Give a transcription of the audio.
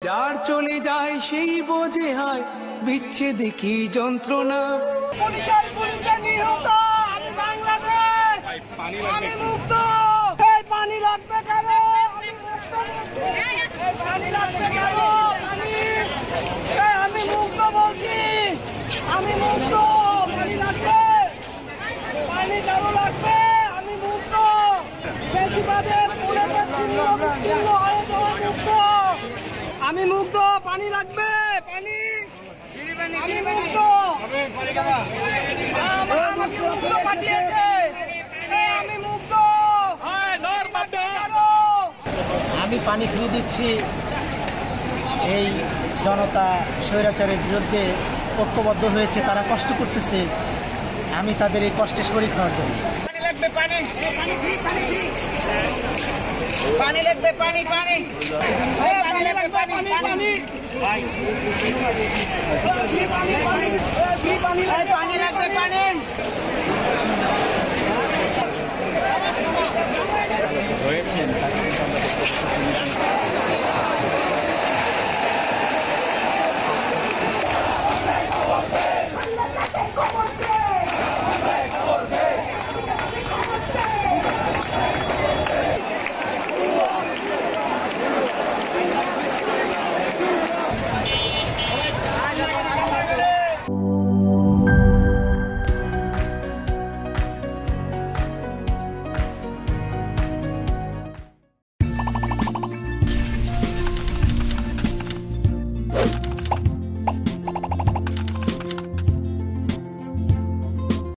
যার চলে যায় সেই বোঝে হয় বিচ্ছেদে কি যন্ত্রণা। নিহত আমি বাংলাদেশ, আমি মুক্ত। এই পানি লাগবে কেন? পানি লাগবে কেন? আমি মুক্ত বলছি, আমি মুক্ত। পানি লাগবে, পানি কেন লাগবে? আমি মুক্ত। বেশিবাদের ছিন্ন হয়ে যাওয়া মুক্ত। আমি মুক্ত, পানি লাগবে, পানি। আমি মুক্ত, আমাকে মুক্ত পাঠিয়েছে, আমি মুক্ত। আমি পানি ফিরে দিচ্ছি। এই জনতা স্বৈরাচারের বিরুদ্ধে ঐক্যবদ্ধ হয়েছে, তারা কষ্ট করতেছে, আমি তাদের এই কষ্টে শরীক হওয়ার জন্য। পানি লাগবে, পানি, পানি লাগবে, পানি, পানি, পানি লাগবে, পানি, পানি, পানি লাগবে, পানি। রয়েছেন